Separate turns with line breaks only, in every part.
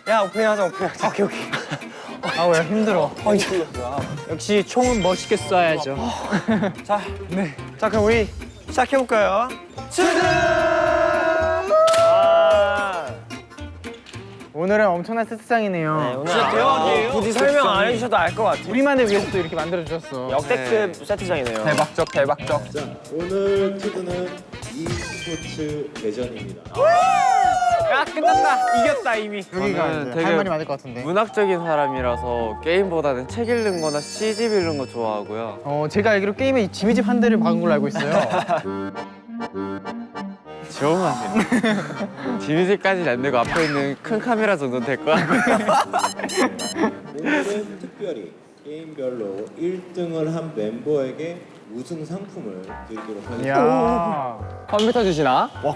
야, 오픈하자, 오픈하자. 오케이, 오케이.
아, 왜 힘들어.
역시 총은 멋있게 쏴야죠. 자, 네. 자, 그럼 우리 시작해볼까요?
오늘은 엄청난 세트장이네요.
진짜 대박이에요. 굳이 설명 안 해주셔도 알 것 같아요.
우리만을 위해서 또 이렇게 만들어주셨어.
역대급 세트장이네요.
대박적, 대박적.
오늘 투드는 e스포츠 대전입니다.
야, 끝났다. 이겼다, 이미.
여기가
저는
이제
되게
할 말이 많을 것 같은데.
문학적인 사람이라서 게임보다는 책 읽는 거나 CG 읽는 거 좋아하고요.
제가 알기로 게임에 지미집 한 대를 박은 걸로 알고 있어요.
조용하세요. 지미지까지는 안 되고 앞에 있는 큰 카메라 정도는 될 것 같고요.
오늘은 특별히 게임별로 1등을 한 멤버에게 우승 상품을 드리도록 하겠습니다.
이야.
컴퓨터 주시나?
오,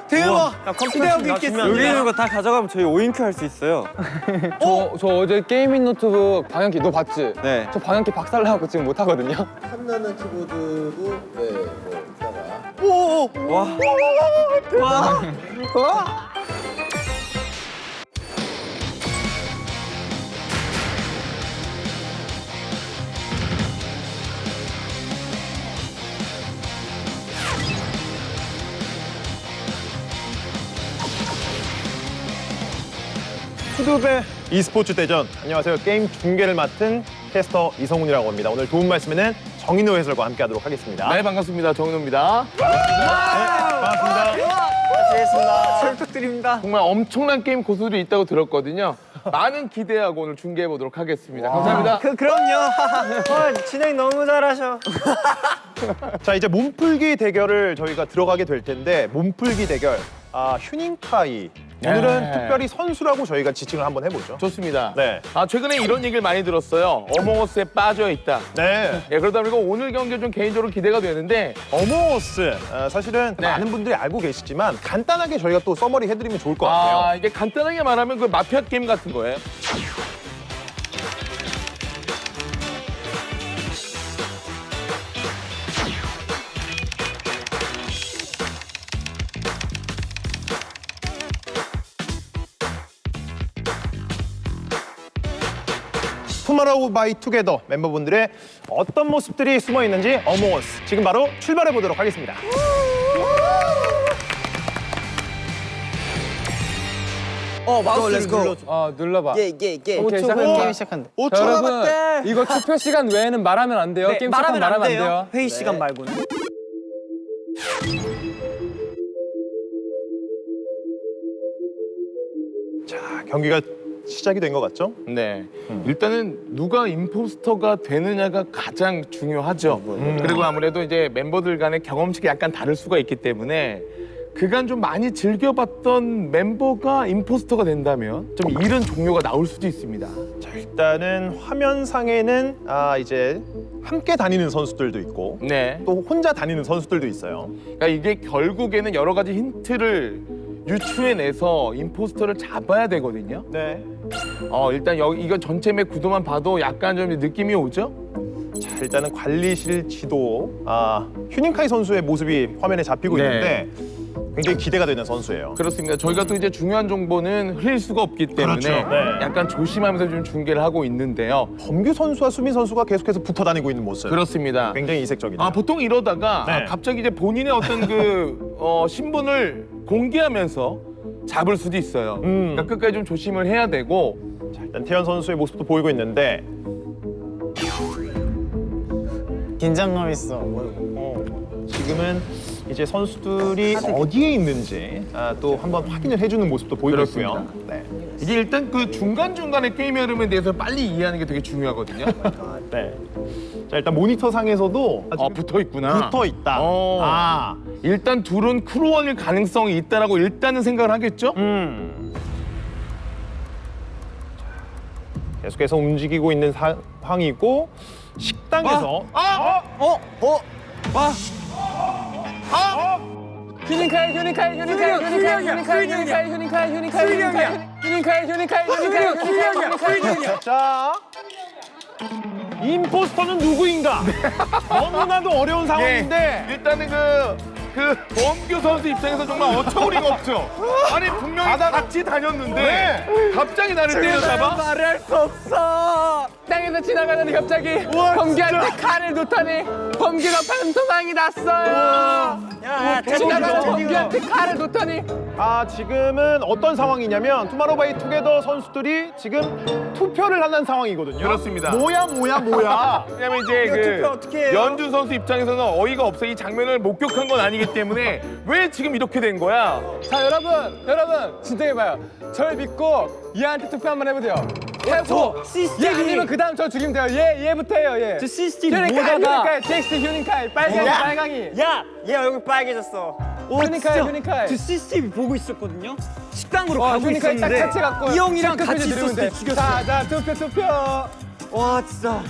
대박. 야, 컴퓨터 나 주면
여기 있는 거 다 가져가면 저희 5인큐 할 수 있어요.
저 어제 게이밍 노트북 방향키 너 봤지?
네.
저 방향키 박살나갖고 지금 못 하거든요.
탐나는 키보드도 뭐 이따가
투드의 e스포츠 대전. 안녕하세요. 게임 중계를 맡은 캐스터 이성훈이라고 합니다. 오늘 도움 말씀에는 정인호 해설과 함께하도록 하겠습니다.
네, 반갑습니다. 정인호입니다.
반갑습니다.
잘 부탁드립니다.
정말 엄청난 게임 고수들이 있다고 들었거든요. 많은 기대하고 오늘 중계해보도록 하겠습니다. 감사합니다.
그럼요. 진행 너무 잘하셔.
자, 이제 몸풀기 대결을 저희가 들어가게 될 텐데 몸풀기 대결. 휴닝카이. 오늘은
네.
특별히 선수라고 저희가 지칭을 한번 해보죠.
좋습니다.
네.
최근에 이런 얘기를 많이 들었어요. 어몽어스에 빠져있다.
네.
예, 그러다 보니까 오늘 경기 좀 개인적으로 기대가 되는데
어몽어스. 사실은
네.
많은 분들이 알고 계시지만 간단하게 저희가 또 서머리 해드리면 좋을 것 같아요.
이게 간단하게 말하면 그 마피아 게임 같은 거예요.
투마로우 바이 투게더 멤버분들의 어떤 모습들이 숨어 있는지 어몽어스 지금 바로 출발해 보도록 하겠습니다.
마우스를 눌러줘.
눌러봐.
예.
오케이,
게임
시작합니다.
시작한다.
5초
자, 여러분,
남았대.
이거 투표 시간 외에는 말하면 안 돼요. 게임 시간 말하면 안 돼요.
회의 시간 말고는.
자, 경기가 시작이 된 것 같죠?
네. 일단은 누가 임포스터가 되느냐가 가장 중요하죠. 그리고 아무래도 이제 멤버들 간의 경험치가 약간 다를 수가 있기 때문에 그간 좀 많이 즐겨봤던 멤버가 임포스터가 된다면 좀 이런 종료가 나올 수도 있습니다.
자, 일단은 화면상에는 이제 함께 다니는 선수들도 있고
네.
또 혼자 다니는 선수들도 있어요.
그러니까 이게 결국에는 여러 가지 힌트를 유추해내서 임포스터를 잡아야 되거든요.
네.
일단 이거 전체 맵 구도만 봐도 약간 좀 느낌이 오죠?
자, 일단은 관리실 지도 휴닝카이 선수의 모습이 화면에 잡히고
네.
있는데 굉장히 기대가 되는 선수예요.
그렇습니다. 저희가 또 이제 중요한 정보는 흘릴 수가 없기 때문에
그렇죠. 네.
약간 조심하면서 좀 중계를 하고 있는데요.
범규 선수와 수민 선수가 계속해서 붙어 다니고 있는 모습.
그렇습니다.
굉장히 이색적이네요.
보통 이러다가
네.
갑자기 이제 본인의 어떤 신분을 공개하면서 잡을 수도 있어요. 그러니까 끝까지 좀 조심을 해야 되고.
자, 일단 태연 선수의 모습도 보이고 있는데
긴장감 있어.
지금은 이제 선수들이 어디에 있는지 또 한번 확인을 해주는 모습도 보이고 있고요. 네.
이게 일단 그 중간중간에 게임의 흐름에 대해서 빨리 이해하는 게 되게 중요하거든요.
네. 자, 일단 모니터 상에서도
아, 붙어 있구나.
붙어 있다.
아, 일단 둘은 크루원일 가능성이 있다라고 일단은 생각을 하겠죠?
계속해서 움직이고 있는 상황이고 식당에서 자, 임포스터는 누구인가? 너무나도 어려운 상황인데
일단은 그 범규 선수 입장에서 정말 어처구니가 없죠. 아니 분명히 같이 다녔는데 갑자기 나를 때려잡아?
말을 할 수 없어. 땅에서 지나가더니 갑자기 범규한테 칼을 놓더니 범규가 반토막이 났어요. 지나가는 범규한테 칼을 놓더니
지금은 어떤 상황이냐면 투마로우바이투게더 선수들이 지금 투표를 하는 상황이거든요.
그렇습니다.
뭐야.
왜냐면 이제
투표 어떻게 해요?
연준 선수 입장에서는 어이가 없어. 이 장면을 목격한 건 아니기 때문에 왜 지금 이렇게 된 거야?
자 여러분 진정해봐요. 절 믿고 얘한테 투표 한번 해보세요. 해보고 얘 아니면 그 다음 저 죽이면 돼요. 얘부터 해요. 얘.
저 CCTV
휴닝카이
보다가
휴닝카이 텍스트 휴닝카이 빨강이
얘 얼굴 빨개졌어.
휴닝카이 휴닝카이.
저 CCTV 보고 있었거든요. 식당으로
와
가고
휴닝카이 딱
있었는데
같이 갖고
이 형이랑
체크표지
같이
누르면
있었을
돼.
때 죽였어.
자 투표.
와 진짜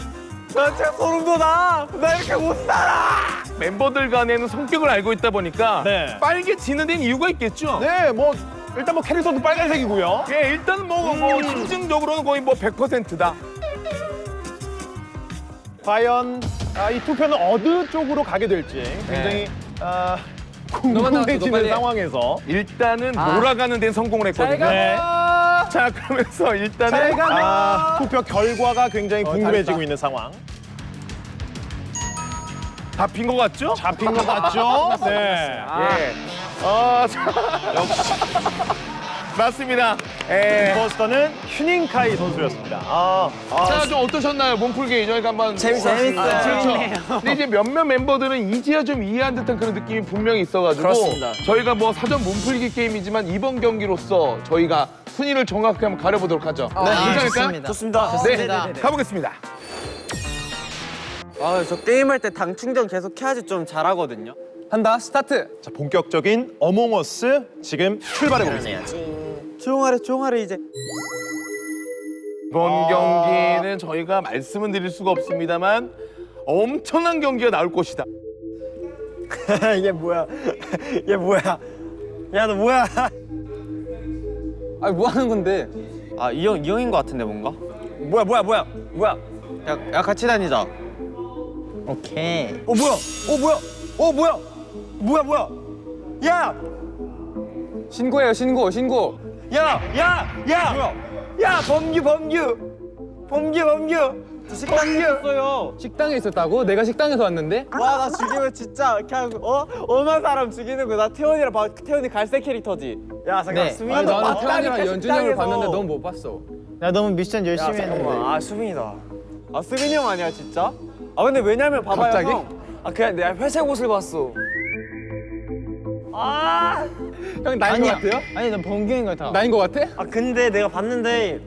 나 진짜 소름 돋아. 나 이렇게 못 살아.
멤버들 간에는 성격을 알고 있다 보니까
네.
빨개지는 데는 이유가 있겠죠?
네, 일단 캐릭터도 빨간색이고요.
예, 일단은 뭐 심증적으로는 거의 뭐 100%다.
과연 이 투표는 어느 쪽으로 가게 될지 굉장히 궁금해지는 상황에서
일단은 몰아가는 데는 성공을 했거든요.
네.
자, 그러면서 일단은
투표 결과가 굉장히 궁금해지고 있는 상황.
잡힌 것 같죠?
잡힌 것 같죠? 네.
예. 역시. 맞습니다. 예.
임포스터는 휴닝카이 선수였습니다.
자, 좀 어떠셨나요? 몸풀기 저희가 한번
재밌어요.
그렇죠.
재밌네요.
근데 이제 몇몇 멤버들은 이제야 좀 이해한 듯한 그런 느낌이 분명히 있어가지고
그렇습니다.
저희가 뭐 사전 몸풀기 게임이지만 이번 경기로서 저희가 순위를 정확하게 한번 가려보도록 하죠. 괜찮을까요?
좋습니다.
네, 가보겠습니다.
저 게임할 때 당 충전 계속 해야지 좀 잘하거든요.
한다 스타트.
자, 본격적인 어몽어스 지금 출발해 보겠습니다.
조용하래 이제.
이번 경기는 저희가 말씀은 드릴 수가 없습니다만 엄청난 경기가 나올 것이다.
이게 뭐야? 야 너 뭐야?
아니 뭐 하는 건데?
이 형인 것 같은데 뭔가?
뭐야?
야 같이 다니자.
오케이. 뭐야? 야!
신고해요 신고.
야! 범규!
식당에 있었어요.
식당에 있었다고? 내가 식당에서 왔는데?
와 나 죽이면 진짜 그냥 엄한 사람 죽이는 거. 나 태원이 갈색 캐릭터지.
야 잠깐
네.
수민이
아니,
너
나는
맞다니까,
태연이랑 연준이 형을
식당에서.
봤는데 넌 못 봤어.
야 너무 미션 열심히 했는데. 수민이다.
수빈이 형 아니야 진짜? 근데 왜냐면 봐봐요
갑자기?
형. 그냥 내가 회색 옷을 봤어.
형 나인 거 같아요?
아니 난 범규인 것 같아.
나인 거 같아?
근데 내가 봤는데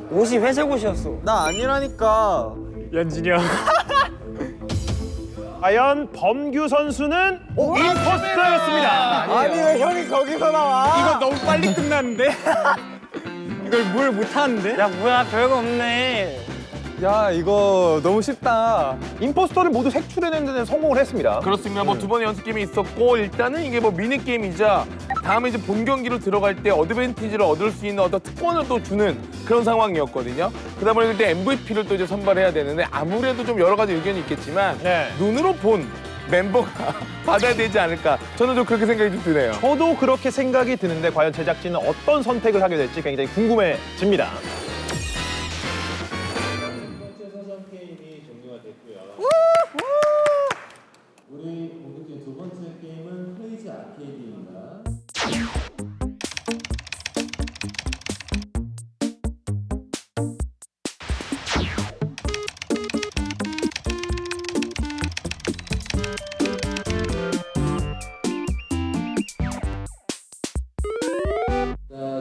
옷이 회색 옷이었어.
나 아니라니까.
연준이 형.
과연 범규 선수는 임포스터였습니다.
아니 왜 형이 거기서 나와? 이거 너무 빨리 끝났는데? 이걸 뭘 못하는데? 야 뭐야 별거 없네.
야 이거 너무 쉽다.
임포스터를 모두 색출해내는 데는 성공을 했습니다.
그렇습니다. 뭐 두 번의 연습 게임이 있었고 일단은 이게 뭐 미니 게임이자 다음에 이제 본 경기로 들어갈 때 어드밴티지를 얻을 수 있는 어떤 특권을 또 주는 그런 상황이었거든요. 그러다 보니 그때 MVP를 또 이제 선발해야 되는데 아무래도 좀 여러 가지 의견이 있겠지만
네.
눈으로 본 멤버가 받아야 되지 않을까. 저는 좀 그렇게 생각이 좀 드네요.
저도 그렇게 생각이 드는데 과연 제작진은 어떤 선택을 하게 될지 굉장히 궁금해집니다.
사전 게임이 종료가 됐고요. 우리 본격적인 두 번째 게임은 페이지 아케이드입니다.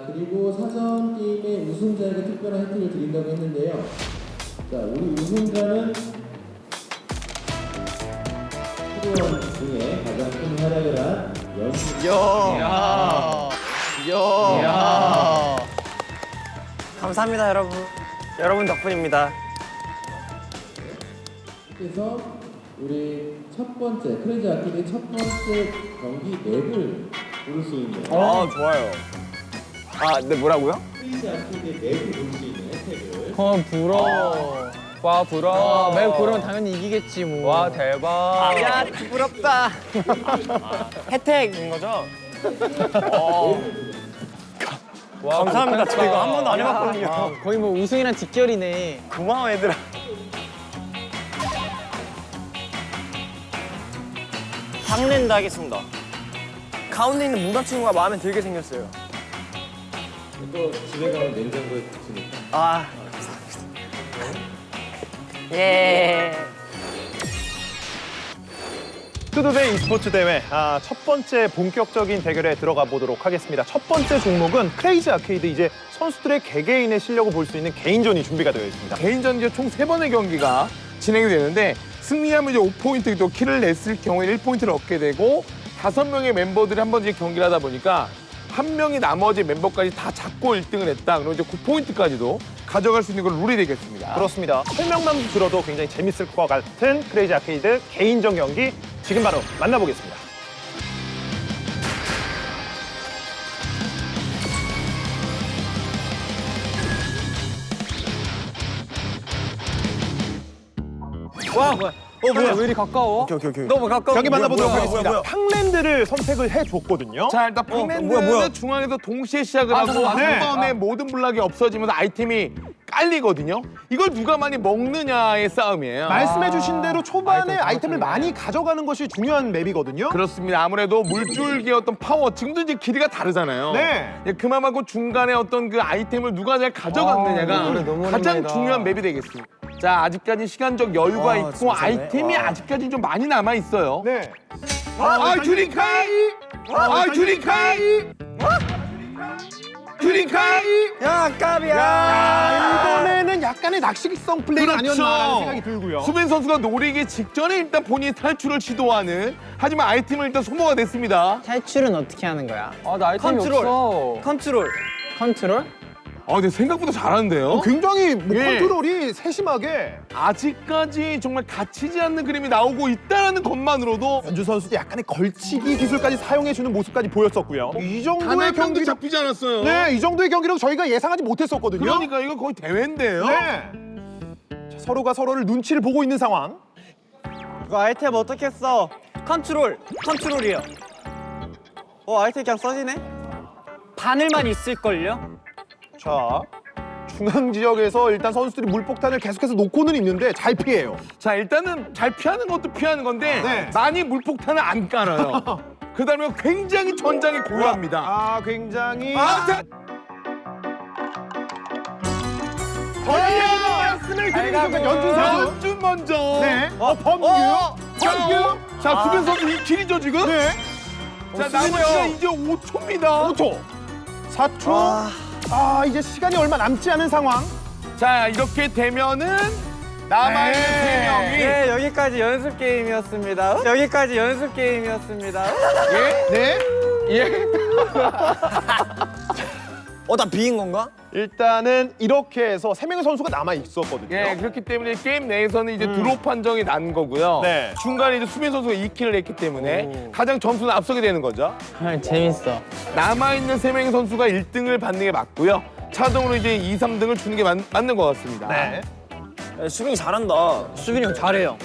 그리고 사전 게임의 우승자에게 특별한 혜택을 드린다고 했는데요. 자, 우리 우승자는 프로원 중에 가장 큰 활약을 한 연수.
감사합니다, 여러분. 여러분 덕분입니다.
그래서 우리 첫 번째 크레이지 아키드의 첫 번째 경기 맵을 고를 수 있는
좋아요. 아, 네, 뭐라고요?
크레이지 아키드의 맵을 고를 수 있는 혜택을
부러워.
와 부러워.
매우 고르면 당연히 이기겠지 뭐.
와 대박.
야, 부럽다. 혜택인 거죠?
와,
감사합니다. 저 이거 한 번도 안
야,
해봤거든요.
거의 뭐 우승이랑 직결이네.
고마워, 얘들아. 상랜드 하겠습니다. 가운데 있는 무당 친구가 마음에 들게 생겼어요.
또 집에 가면 냉장고에 붙으니까
아, 감사합니다. 예.
투두데이 e스포츠 대회 첫 번째 본격적인 대결에 들어가 보도록 하겠습니다. 첫 번째 종목은 크레이지 아케이드. 이제 선수들의 개개인의 실력을 볼 수 있는 개인전이 준비가 되어 있습니다.
개인전 이제 총 3번의 경기가 진행이 되는데 승리하면 이제 5포인트, 또 킬을 냈을 경우에 1포인트를 얻게 되고 5명의 멤버들이 한 번 이제 경기를 하다 보니까 한 명이 나머지 멤버까지 다 잡고 1등을 했다. 그럼 이제 9포인트까지도 가져갈 수 있는 건 룰이 되겠습니다.
그렇습니다. 설명만 들어도 굉장히 재밌을 것 같은 크레이지 아케이드 개인전 경기 지금 바로 만나보겠습니다.
뭐야?
뭐야 왜 이리 가까워?
오케이. 너무 가까워.
경기 만나보도록
뭐야,
하겠습니다.
뭐야.
팡랜드를 선택을 해줬거든요.
자, 일단 팡랜드는
뭐야.
중앙에서 동시에 시작을 하고
잠깐만.
한 번에 모든 블락이 없어지면서 아이템이 깔리거든요. 이걸 누가 많이 먹느냐의 싸움이에요.
말씀해주신 대로 초반에 아이템을 많이 가져가는 것이 중요한 맵이거든요.
그렇습니다. 아무래도 물줄기의 어떤 파워, 지금도 이제 길이가 다르잖아요.
네.
예, 그만하고 중간에 어떤 그 아이템을 누가 잘 가져갔느냐가
너무
가장
오랜만이다.
중요한 맵이 되겠습니다. 자, 아직까지 시간적 여유가 있고
진짜네.
아이템이 아직까지 좀 많이 남아 있어요.
네.
주링카이! 주링카이! 주링카이!
야, 깝이야.
이번에는 약간의 낚시성 플레이가 아니었나라는 생각이 들고요.
수빈 선수가 노리기 직전에 일단 본인이 탈출을 시도하는, 하지만 아이템을 일단 소모가 됐습니다.
탈출은 어떻게 하는 거야?
아 나 아이템이
컨트롤.
없어.
컨트롤.
컨트롤?
근데 생각보다 잘하는데요.
굉장히 뭐
예.
컨트롤이 세심하게.
아직까지 정말 갇히지 않는 그림이 나오고 있다는 것만으로도
연주 선수도 약간의 걸치기 기술까지 사용해주는 모습까지 보였었고요. 이 정도의
단한 명도
경기로
잡히지 않았어요.
네, 이 정도의 경기로 저희가 예상하지 못했었거든요.
그러니까 이거 거의 대회인데요.
네. 자, 서로가 서로를 눈치를 보고 있는 상황.
이거 아이템 어떻게 써? 컨트롤이요. 아이템 그냥 써지네? 바늘만 있을걸요?
자, 중앙 지역에서 일단 선수들이 물폭탄을 계속해서 놓고는 있는데 잘 피해요.
자, 일단은 잘 피하는 것도 피하는 건데
네.
많이 물폭탄을 안 깔아요. 그다음에 굉장히 전장이 고요합니다.
굉장히.
자,
말씀을 드리는 순간 연준 선수.
연준 먼저.
네. 범규. 범규.
자, 수빈 선수 이 길이죠 지금?
네.
자, 남은 시간 이제 5초입니다.
5초. 4초. 이제 시간이 얼마 남지 않은 상황.
자, 이렇게 되면은 남아있는 세 명이
네, 여기까지 연습 게임이었습니다. 여기까지 연습 게임이었습니다.
네.
예.
나 비인 건가?
일단은 이렇게 해서 3명의 선수가 남아 있었거든요.
예, 그렇기 때문에 게임 내에서는 이제 드롭 판정이 난 거고요.
네.
중간에 이제 수빈 선수가 2킬을 했기 때문에 가장 점수는 앞서게 되는 거죠.
재밌어.
남아있는 3명의 선수가 1등을 받는 게 맞고요. 차동으로 이제 2, 3등을 주는 게 맞는 것 같습니다.
네.
수빈이 잘한다.
수빈이 형 잘해요.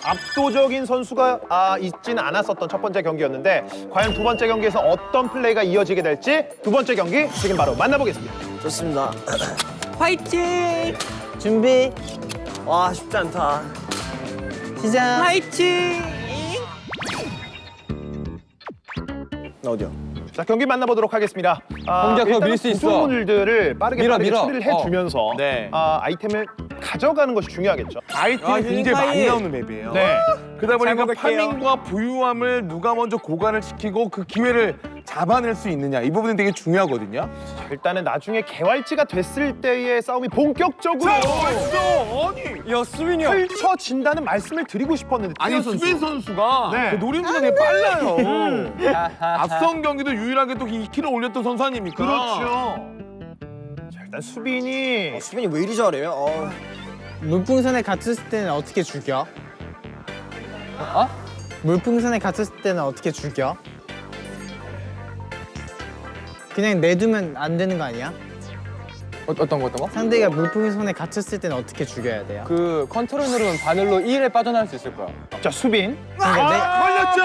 압도적인 선수가 있지는 않았었던 첫 번째 경기였는데 과연 두 번째 경기에서 어떤 플레이가 이어지게 될지 두 번째 경기 지금 바로 만나보겠습니다.
좋습니다. 화이팅!
준비
와, 쉽지 않다.
시작.
화이팅! 어디야?
자, 경기 만나보도록 하겠습니다.
범규야, 그거 밀 수 있어.
구조물들을 빠르게
밀어.
처리를 해주면서
네.
아이템을 가져가는 것이 중요하겠죠.
아이템이 굉장히 많이 나오는 맵이에요.
네.
그러다 보니까
먹을게요.
파밍과 부유함을 누가 먼저 고갈을 시키고 그 기회를 잡아낼 수 있느냐 이 부분이 되게 중요하거든요.
자, 일단은 나중에 개활지가 됐을 때의 싸움이 본격적으로
아니
야 수빈이 형.
펼쳐진다는 말씀을 드리고 싶었는데
아니
티어
수빈 선수가
네.
그 노림수가 되게 빨라요. 앞선 경기도 유일하게 또 2kg 올렸던 선수 아닙니까?
그렇죠. 자, 일단 수빈이
수빈이 왜 이리 잘해요?
물풍선에 갇혔을 때는 어떻게 죽여? 물풍선에 갇혔을 때는 어떻게 죽여? 그냥 내두면 안 되는 거 아니야?
어떤 거?
상대가 물풍선에 갇혔을 때는 어떻게 죽여야 돼요?
그 컨트롤 누르면 바늘로 1에 빠져나갈 수 있을 거야.
자 수빈
걸렸죠.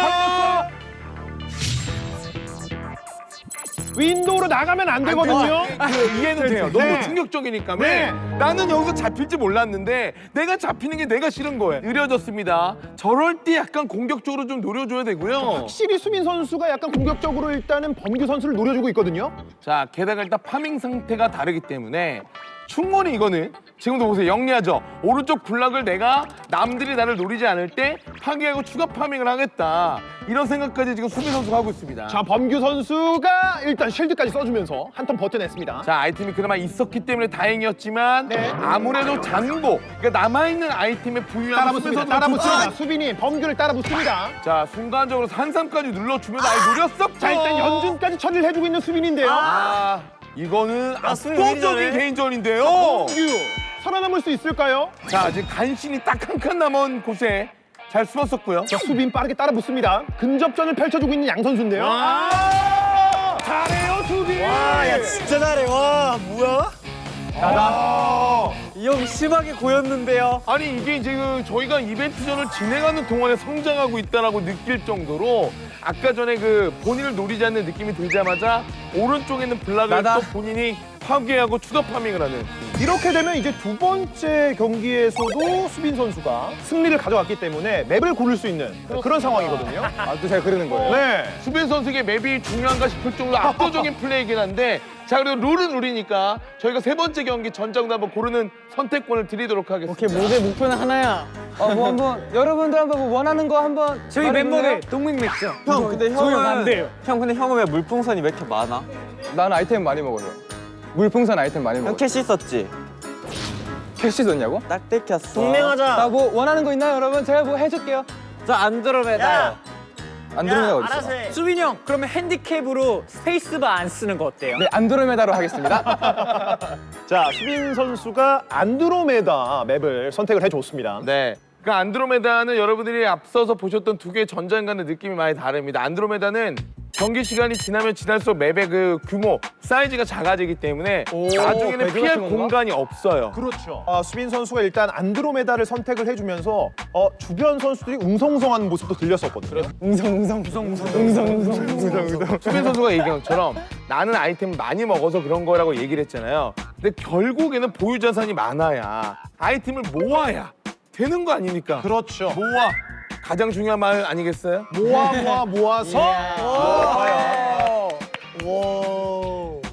윈도우로 나가면 안 되거든요.
그 이해는 돼요. 너무
네.
충격적이니까.
네.
나는 여기서 잡힐지 몰랐는데 내가 잡히는 게 내가 싫은 거예요. 느려졌습니다. 저럴 때 약간 공격적으로 좀 노려줘야 되고요.
확실히 수빈 선수가 약간 공격적으로 일단은 범규 선수를 노려주고 있거든요.
자, 게다가 일단 파밍 상태가 다르기 때문에 충분히 이거는 지금도 보세요. 영리하죠. 오른쪽 블락을 내가 남들이 나를 노리지 않을 때 파괴하고 추가 파밍을 하겠다. 이런 생각까지 지금 수빈 선수가 하고 있습니다.
자 범규 선수가 일단 쉴드까지 써주면서 한 턴 버텨냈습니다.
자, 아이템이 그나마 있었기 때문에 다행이었지만
네.
아무래도 잔고, 그러니까 남아있는 아이템의 부유함
따라붙습니다. 수빈이 범규를 따라붙습니다.
자, 순간적으로 산삼까지 눌러주면 아예 노렸었죠.
자 일단 연준까지 처리를 해주고 있는 수빈인데요.
아, 이거는
수빈 왜 이리
압도적인
잘해?
개인전인데요.
범규 살아남을 수 있을까요?
자, 지금 간신히 딱 한 칸 남은 곳에 잘 숨었었고요.
자 수빈 빠르게 따라붙습니다. 근접전을 펼쳐주고 있는 양 선수인데요. 잘해요 수빈.
야 진짜 잘해. 와 뭐야? 이 형 심하게 고였는데요.
아니 이게 지금 저희가 이벤트전을 진행하는 동안에 성장하고 있다라고 느낄 정도로 아까 전에 그 본인을 노리지 않는 느낌이 들자마자 오른쪽에 있는 블락을 또 본인이 파괴하고 추가 파밍을 하는.
이렇게 되면 이제 두 번째 경기에서도 수빈 선수가 승리를 가져갔기 때문에 맵을 고를 수 있는 그런 상황이거든요.
또 제가 그러는 거예요.
네.
수빈 선수에게 맵이 중요한가 싶을 정도로 압도적인 플레이이긴 한데 자 그래도 룰은 룰이니까 저희가 세 번째 경기 전장도 한번 고르는 선택권을 드리도록 하겠습니다.
오케이 모두의 목표는 하나야.
뭐 한번 여러분들 한번 뭐 원하는 거 한번
저희 멤버들 동맹 맺죠. 형 근데 형은 안 돼요. 형 근데 형은 왜 물풍선이 왜 이렇게 많아?
난 아이템 많이 먹어서. 물풍선 아이템 많이 먹어.
형 캐시 썼지?
캐시 줬냐고?
딱 떼켰어.
나 뭐 원하는 거 있나요, 여러분? 제가 뭐 해줄게요.
저 안드로메다요.
안드로메다 어디 있어?
수빈이 형 그러면 핸디캡으로 스페이스바 안 쓰는 거 어때요?
네, 안드로메다로 하겠습니다.
자 수빈 선수가 안드로메다 맵을 선택을 해줬습니다.
네. 그 안드로메다는 여러분들이 앞서서 보셨던 두 개의 전장과는 느낌이 많이 다릅니다. 안드로메다는 경기 시간이 지나면 지날수록 맵의 그 규모, 사이즈가 작아지기 때문에 나중에는
배드
피할
같은 건가?
공간이 없어요.
그렇죠. 수빈 선수가 일단 안드로메다를 선택을 해주면서 주변 선수들이 웅성웅성하는 모습도 들렸었거든요.
수빈 선수가 얘기한 것처럼 나는 아이템을 많이 먹어서 그런 거라고 얘기를 했잖아요. 근데 결국에는 보유 자산이 많아야 아이템을 모아야 되는 거 아닙니까?
그렇죠.
모아. 가장 중요한 말 아니겠어요?
모아서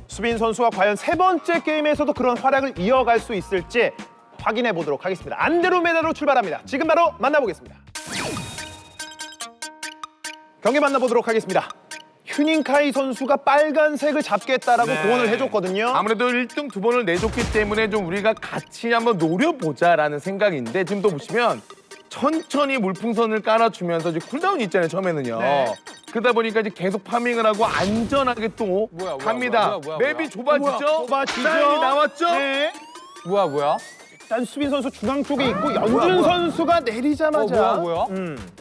수빈 선수가 과연 세 번째 게임에서도 그런 활약을 이어갈 수 있을지 확인해 보도록 하겠습니다. 안드로메다로 출발합니다. 지금 바로 만나보겠습니다. 경기 만나보도록 하겠습니다. 휴닝카이 선수가 빨간색을 잡겠다라고 공언을 해줬거든요.
아무래도 1등 두 번을 내줬기 때문에 좀 우리가 같이 한번 노려보자라는 생각인데 지금 또 보시면 천천히 물풍선을 깔아주면서 이제 쿨다운이 있잖아요, 처음에는요.
네.
그러다 보니까 이제 계속 파밍을 하고 안전하게 또
뭐야,
갑니다.
뭐야.
맵이 좁아지죠?
좁아지죠?
사인이 나왔죠?
네.
뭐야?
일단 수빈 선수 중앙 쪽에 있고 연준 선수가 내리자마자
뭐야?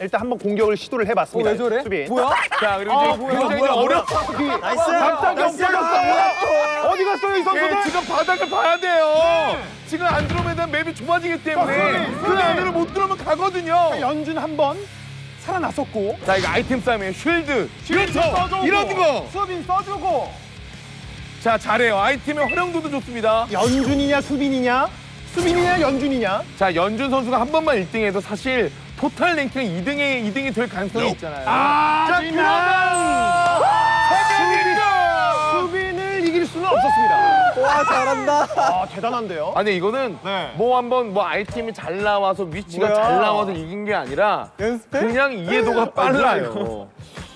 일단 한번 공격을 시도를 해봤습니다.
왜 저래?
수빈.
뭐야?
자, 그리고 이제 굉장히 어렵죠.
갑자기 없어졌어. 어디 갔어요 이 선수들?
네, 지금 바닥을 봐야 돼요. 지금 안드로메다 맵이 좁아지기 때문에 그 안으로 못 들어오면 가거든요.
연준 한 번 살아났었고.
자, 이거 아이템 싸움이에요. 쉴드,
써주고,
이런 거.
수빈 써주고.
자, 잘해요. 아이템의 활용도도 좋습니다.
연준이냐 수빈이냐? 수빈이냐 연준이냐?
자, 연준 선수가 한 번만 1등해도 사실 토탈 랭킹 2등이 될 가능성이 있잖아요.
하지만 수빈을 이길 수는 없었습니다.
잘한다.
아, 대단한데요?
아니 이거는
네.
뭐 한번 뭐 아이템이 잘 나와서 위치가
뭐야.
잘 나와서 이긴 게 아니라 그냥 이해도가 빨라요.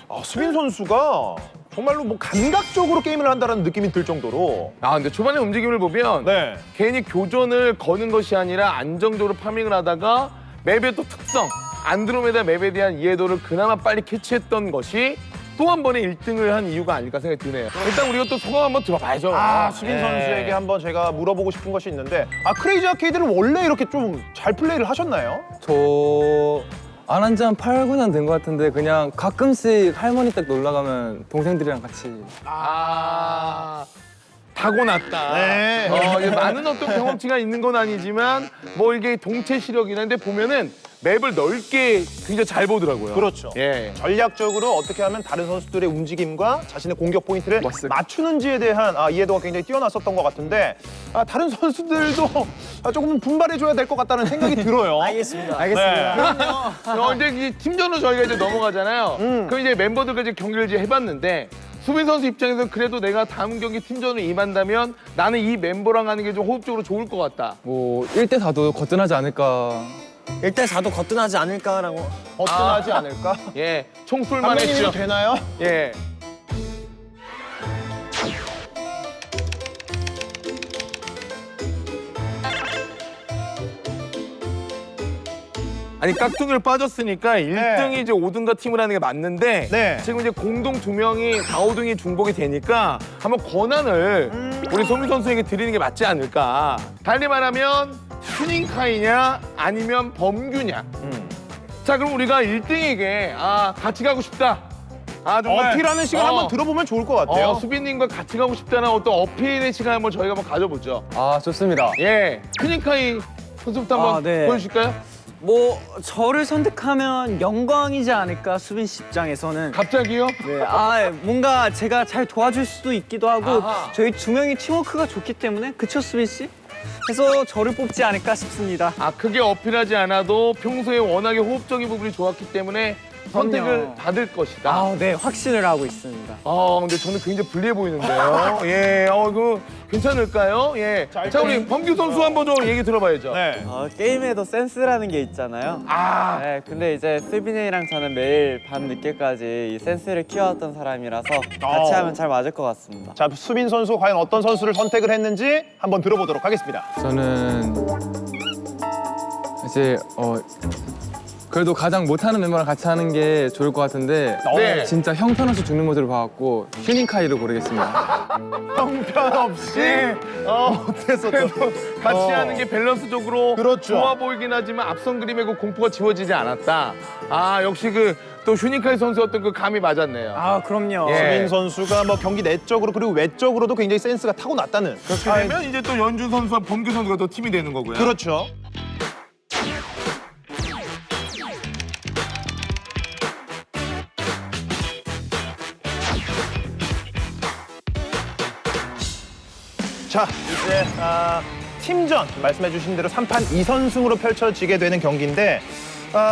아, 수빈 선수가 정말로 뭐 감각적으로 게임을 한다는 느낌이 들 정도로.
아 근데 초반에 움직임을 보면
네.
괜히 교전을 거는 것이 아니라 안정적으로 파밍을 하다가 맵의 또 특성 안드로메다 맵에 대한 이해도를 그나마 빨리 캐치했던 것이 또 한 번의 1등을 한 이유가 아닐까 생각이 드네요. 일단 우리가 또 소감 한번 들어봐야죠.
아, 수빈
네.
선수에게 한번 제가 물어보고 싶은 것이 있는데, 아, 크레이지 아케이드는 원래 이렇게 좀 잘 플레이를 하셨나요?
저 안 한 지 한 8, 9년 된 것 같은데 그냥 가끔씩 할머니 댁 놀러 가면 동생들이랑 같이
타고났다.
네.
이제 많은 어떤 경험치가 있는 건 아니지만 뭐 이게 동체 시력이나 근데 보면은 맵을 넓게 굉장히 잘 보더라고요.
그렇죠.
예.
전략적으로 어떻게 하면 다른 선수들의 움직임과 자신의 공격 포인트를 맞추는지에 대한 이해도가 굉장히 뛰어났었던 것 같은데, 다른 선수들도 조금 분발해줘야 될 것 같다는 생각이 들어요.
알겠습니다.
알겠습니다.
이제 이 팀전으로 저희가 이제 넘어가잖아요. 그럼 이제 멤버들과 이제 경기를 이제 해봤는데 수빈 선수 입장에서 그래도 내가 다음 경기 팀전으로 임한다면 나는 이 멤버랑 하는 게 좀 호흡적으로 좋을 것 같다.
뭐 1대 4도 거뜬하지 않을까.
1대 4도 거뜬하지 않을까라고.
어떠하지 않을까?
예, 총술만
감독님이
했죠.
되나요?
예. 아니 깍두기를 빠졌으니까 1등이 이제 5등과 팀을 하는 게 맞는데
네.
지금 이제 공동 2명이 4, 5등이 중복이 되니까 한번 권한을 우리 소민 선수에게 드리는 게 맞지 않을까. 달리 말하면 슈닝카이냐 아니면 범규냐. 자 그럼 우리가 1등에게 같이 가고 싶다. 정말
어필하는 시간 한번 들어보면 좋을 것 같아요.
수빈님과 같이 가고 싶다는 어떤 어필의 시간 한번 저희가 한번 가져보죠.
아 좋습니다.
예, 슈닝카이 선수부터 한번
네.
보여주실까요?
뭐 저를 선택하면 영광이지 않을까, 수빈 씨 입장에서는.
갑자기요?
네, 뭔가 제가 잘 도와줄 수도 있기도 하고
아하.
저희 2명이 팀워크가 좋기 때문에, 그쵸 수빈 씨? 그래서 저를 뽑지 않을까 싶습니다.
크게 어필하지 않아도 평소에 워낙에 호흡적인 부분이 좋았기 때문에 선택을
그럼요.
받을 것이다.
네, 확신을 하고 있습니다.
근데 저는 굉장히 불리해 보이는데요. 예, 이거 괜찮을까요? 예. 자, 우리 범규 선수 한번 좀 얘기 들어봐야죠.
네.
게임에도 센스라는 게 있잖아요. 네, 근데 이제 수빈이랑 저는 매일 밤 늦게까지 이 센스를 키워왔던 사람이라서 같이 하면 잘 맞을 것 같습니다.
자, 수빈 선수 과연 어떤 선수를 선택을 했는지 한번 들어보도록 하겠습니다.
저는 이제 그래도 가장 못하는 멤버랑 같이 하는 게 좋을 것 같은데
네.
진짜 형편없이 죽는 모습을 봐갖고 휴닝카이를 고르겠습니다.
형편없이 못해서
그래도 같이 하는 게 밸런스적으로
그렇죠.
좋아 보이긴 하지만 앞선 그림에 그 공포가 지워지지 않았다. 역시 또 슈니카이 선수 어떤 그 감이 맞았네요.
그럼요.
예.
수빈 선수가 뭐 경기 내적으로 그리고 외적으로도 굉장히 센스가 타고났다는.
그렇게 되면 이제 또 연준 선수와 범규 선수가 또 팀이 되는 거고요.
그렇죠. 자, 이제 팀전 말씀해 주신 대로 3판 2선승으로 펼쳐지게 되는 경기인데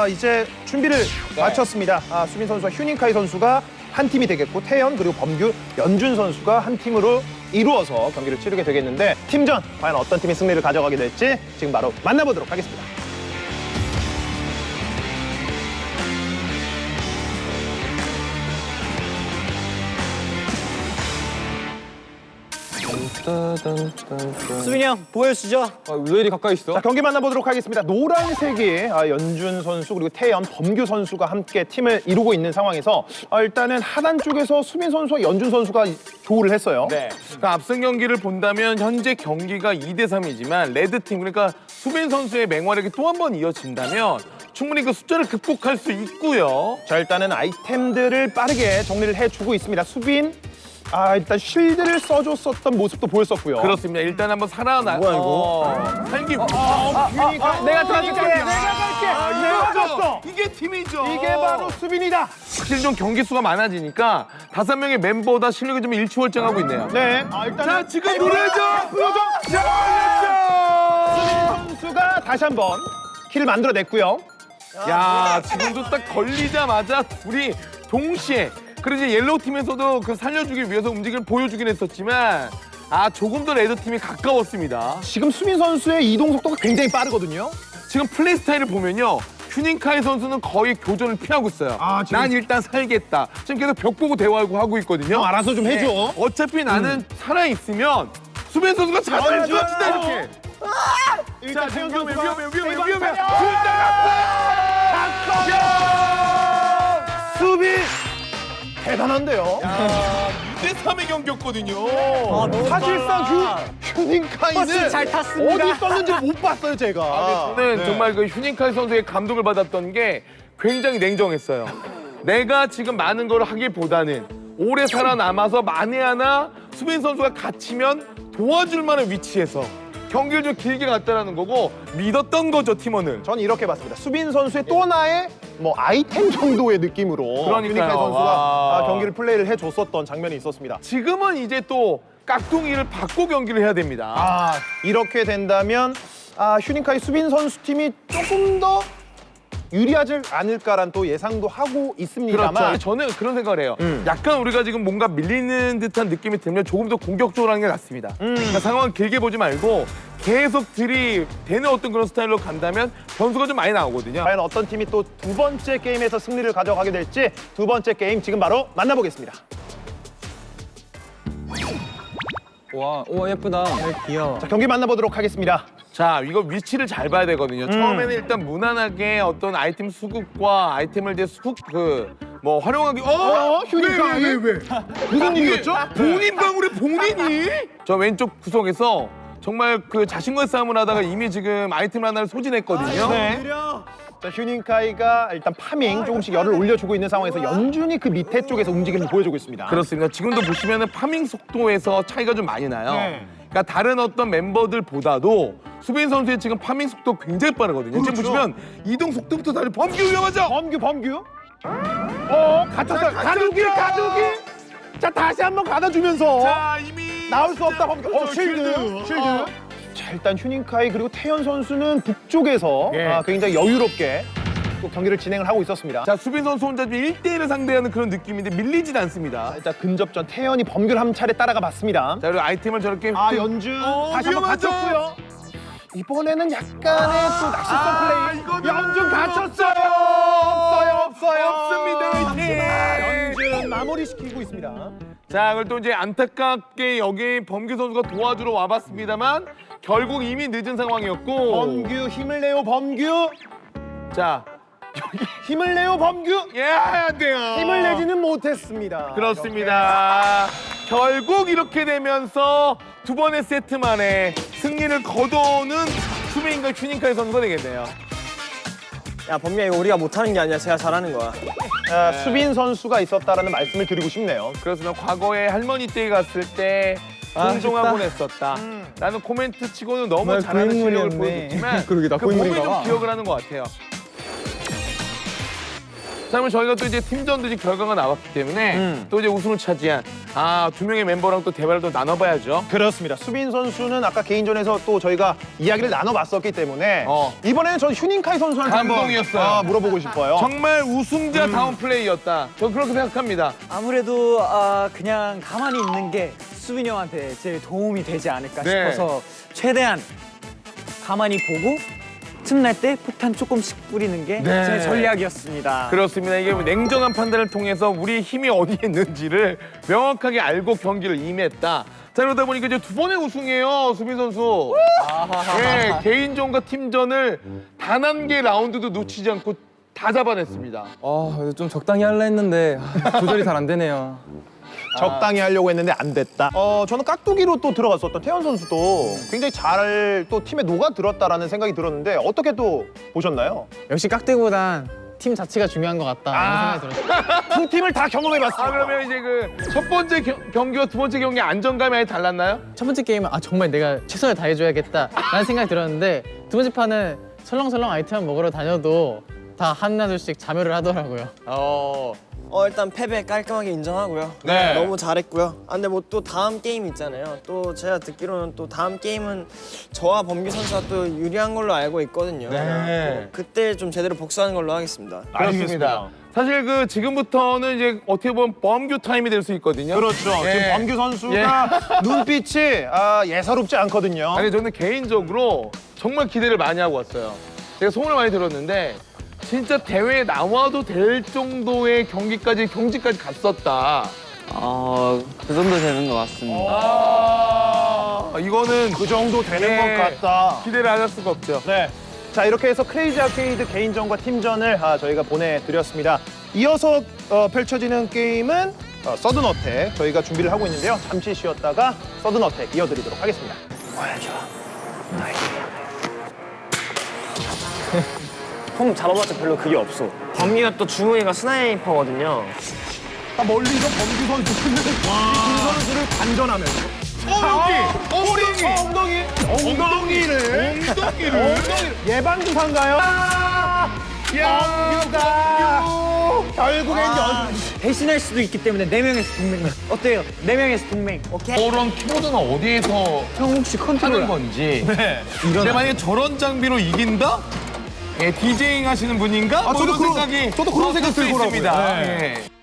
이제 준비를 마쳤습니다. 수빈 선수와 휴닝카이 선수가 한 팀이 되겠고 태연 그리고 범규, 연준 선수가 한 팀으로 이루어서 경기를 치르게 되겠는데 팀전 과연 어떤 팀이 승리를 가져가게 될지 지금 바로 만나보도록 하겠습니다.
수빈이 형 보여주죠.
왜 이리 가까이 있어?
자, 경기 만나보도록 하겠습니다. 노란색이 연준 선수 그리고 태연, 범규 선수가 함께 팀을 이루고 있는 상황에서 일단은 하단 쪽에서 수빈 선수와 연준 선수가 조우를 했어요.
네. 그러니까 앞선 경기를 본다면 현재 경기가 2대 3이지만 레드팀 그러니까 수빈 선수의 맹활약이 또 한 번 이어진다면 충분히 그 숫자를 극복할 수 있고요.
자, 일단은 아이템들을 빠르게 정리를 해주고 있습니다. 수빈 일단 쉴드를 써줬었던 모습도 보였었고요.
그렇습니다. 일단 한번 살아나.
뭐야, 이거?
살기.
내가 도와줄게. 내가 졌어.
이게 팀이죠.
이게 바로 수빈이다.
확실히 좀 경기 수가 많아지니까 5명의 멤버보다 실력이 좀 일취월장하고 있네요.
네. 일단
자, 지금 노래죠.
수빈 선수가 다시 한번 킬을 만들어냈고요.
야, 지금도 딱 걸리자마자 둘이 동시에 그리고 이제 옐로우 팀에서도 그 살려주기 위해서 움직임을 보여주긴 했었지만 조금 더 레드팀이 가까웠습니다.
지금 수빈 선수의 이동 속도가 굉장히 빠르거든요.
지금 플레이 스타일을 보면요. 휴닝카이 선수는 거의 교전을 피하고 있어요.
지금-
난 일단 살겠다. 지금 계속 벽 보고 대화하고 하고 있거든요.
알아서 좀 해줘.
네. 어차피 나는 살아있으면 수빈 선수가 잡아줄 것 같다 이렇게.
일단 태현 선수가
위험해.
수비 대단한데요.
2대3의 경기였거든요.
사실상 휴닝카이는
잘 탔습니다.
어디 썼는지 못 봤어요 제가.
저는 정말 그 휴닝카이 선수의 감동을 받았던 게 굉장히 냉정했어요. 내가 지금 많은 걸 하기보다는 오래 살아남아서 만에 하나 수빈 선수가 갇히면 도와줄 만한 위치에서 경기를 좀 길게 갔다라는 거고 믿었던 거죠, 팀원을.
저는 이렇게 봤습니다. 수빈 선수의 또 하나의 뭐 아이템 정도의 느낌으로
그러니까요.
휴닝카이 선수가
와.
경기를 플레이를 해줬었던 장면이 있었습니다.
지금은 이제 또 깍둥이를 받고 경기를 해야 됩니다.
이렇게 된다면 휴닝카이 수빈 선수 팀이 조금 더 유리하지 않을까란 또 예상도 하고 있습니다만
그렇죠. 저는 그런 생각을 해요. 약간 우리가 지금 뭔가 밀리는 듯한 느낌이 들면 조금 더 공격적으로 하는 게 낫습니다. 그러니까 상황 길게 보지 말고 계속 들이대는 어떤 그런 스타일로 간다면 변수가 좀 많이 나오거든요.
과연 어떤 팀이 또 두 번째 게임에서 승리를 가져가게 될지 두 번째 게임 지금 바로 만나보겠습니다.
와, 오 예쁘다.
귀여워.
자, 경기 만나보도록 하겠습니다.
자, 이거 위치를 잘 봐야 되거든요. 처음에는 일단 무난하게 어떤 아이템 수급과 아이템을 이제 뭐 활용하기.
휴닝카이?
왜?
무슨 일이었죠?
본인 방울에 본인이? 저 왼쪽 구석에서 정말 그 자신과의 싸움을 하다가 이미 지금 아이템 하나를 소진했거든요.
네. 자, 휴닝카이가 일단 파밍 조금씩 열을 올려주고 있는 상황에서 연준이 그 밑에 쪽에서 움직임을 보여주고 있습니다.
그렇습니다. 지금도 보시면은 파밍 속도에서 차이가 좀 많이 나요.
네.
그러니까 다른 어떤 멤버들보다도 수빈 선수의 지금 파밍 속도 굉장히 빠르거든요. 지금 보시면 이동 속도부터 다른 범규 위험하죠?
범규. 갇혔어요. 가두기. 자, 다시 한번 가둬주면서
자, 이미
나올 수 없다 범규. 쉴드. 자, 일단 휴닝카이 그리고 태연 선수는 북쪽에서
예.
굉장히 여유롭게 또 경기를 진행을 하고 있었습니다.
자, 수빈 선수 혼자 1대1을 상대하는 그런 느낌인데 밀리진 않습니다.
일단 근접전 태연이 범규를 한 차례 따라가 봤습니다.
자, 그리고 아이템을 저렇게
연준 다시 한번
위험하죠?
갇혔고요. 이번에는 약간의 또 낚시성 플레이.
이거는
연준 갇혔어요.
없습니다, 아이템.
연준 마무리시키고 있습니다.
자, 그걸 또 이제 안타깝게 여기 범규 선수가 도와주러 와봤습니다만 결국 이미 늦은 상황이었고.
범규 힘을 내요 범규.
자,
힘을 내요 범규.
안 돼요.
힘을 내지는 못했습니다.
그렇습니다. 결국 이렇게 되면서 두 번의 세트 만에 승리를 거둬오는 수빈과 휴닝카이 선수가 되겠네요.
야, 범미야 이거 우리가 못하는 게 아니야. 제가 잘하는 거야.
수빈 선수가 있었다라는 말씀을 드리고 싶네요.
그렇습니다. 과거에 할머니 댁에 갔을 때 동정하곤 했었다. 라는 코멘트 치고는 너무
정말
잘하는 실력을
고인물이었네.
보여줬지만
그러게, 나
그 몸에
고인물인가
좀
봐.
기억을 하는 것 같아요. 자, 그러면 저희가 또 이제 팀전도 이제 결과가 나왔기 때문에 또 이제 우승을 차지한 두 명의 멤버랑 또 대화를 또 나눠봐야죠.
그렇습니다. 수빈 선수는 아까 개인전에서 또 저희가 이야기를 나눠봤었기 때문에 이번에는 전 휴닝카이 선수한테
감동이었어요.
한번 물어보고 싶어요.
정말 우승자 다운 플레이였다. 저 그렇게 생각합니다.
아무래도 그냥 가만히 있는 게 수빈이 형한테 제일 도움이 되지 않을까
네.
싶어서 최대한 가만히 보고 틈날 때 폭탄 조금씩 뿌리는 게 제
네.
전략이었습니다.
그렇습니다. 이게 냉정한 판단을 통해서 우리의 힘이 어디에 있는지를 명확하게 알고 경기를 임했다. 자, 그러다 보니까 이제 두 번의 우승이에요, 수빈 선수. 네, 개인전과 팀전을 단 한 개 라운드도 놓치지 않고 다 잡아냈습니다.
좀 적당히 하려 했는데 조절이 잘 안 되네요.
적당히 하려고 했는데 안 됐다. 저는 깍두기로 또 들어갔었던 태연 선수도 굉장히 잘 또 팀에 녹아들었다라는 생각이 들었는데 어떻게 또 보셨나요?
역시 깍대기보단 팀 자체가 중요한 것 같다. 이런 생각이 들었어요.
두 팀을 다 경험해봤습니다.
그러면 이제 그 첫 번째 경기와 두 번째 경기 안정감이 많이 달랐나요?
첫 번째 게임은 정말 내가 최선을 다해줘야겠다라는 생각이 들었는데 두 번째 판은 설렁설렁 아이템 먹으러 다녀도 다 하나둘씩 자멸을 하더라고요.
일단 패배 깔끔하게 인정하고요.
네.
너무 잘했고요. 근데 뭐 또 다음 게임 있잖아요. 또 제가 듣기로는 또 다음 게임은 저와 범규 선수가 또 유리한 걸로 알고 있거든요.
네.
그때 좀 제대로 복수하는 걸로 하겠습니다.
그렇습니다. 사실 그 지금부터는 이제 어떻게 보면 범규 타임이 될 수 있거든요.
그렇죠.
예.
지금 범규 선수가 눈빛이 예사롭지 않거든요.
아니 저는 개인적으로 정말 기대를 많이 하고 왔어요. 제가 소문을 많이 들었는데 진짜 대회에 나와도 될 정도의 경지까지 갔었다.
그 정도 되는 것 같습니다.
이거는
그 정도 되는
예.
것 같다.
기대를 안 할 수가 없죠.
네. 자, 이렇게 해서 크레이지 아케이드 개인전과 팀전을 저희가 보내드렸습니다. 이어서 펼쳐지는 게임은 서든 어택 저희가 준비를 하고 있는데요. 잠시 쉬었다가 서든 어택 이어드리도록 하겠습니다.
폼 잡아봤자 별로 그게 없어. 범규가 또 주머니가 스나이퍼거든요.
멀리서 범규 선수는 김 선수를 관전하면서 엉덩이를 예방주사인가요? 범규가 결국엔
배신할 수도 있기 때문에 4명에서 동맹. 어때요? 4명에서 동맹. 오케이.
저런 키보드는 어디에서
형 혹시 컨트롤
하는 건지. 근데 만약에 저런 장비로 이긴다? 예, 디제잉 하시는 분인가? 뭐
저도
이런
그런-
생각이
저도 그런 생각
들 수
들더라고요.
있습니다.
네.
예.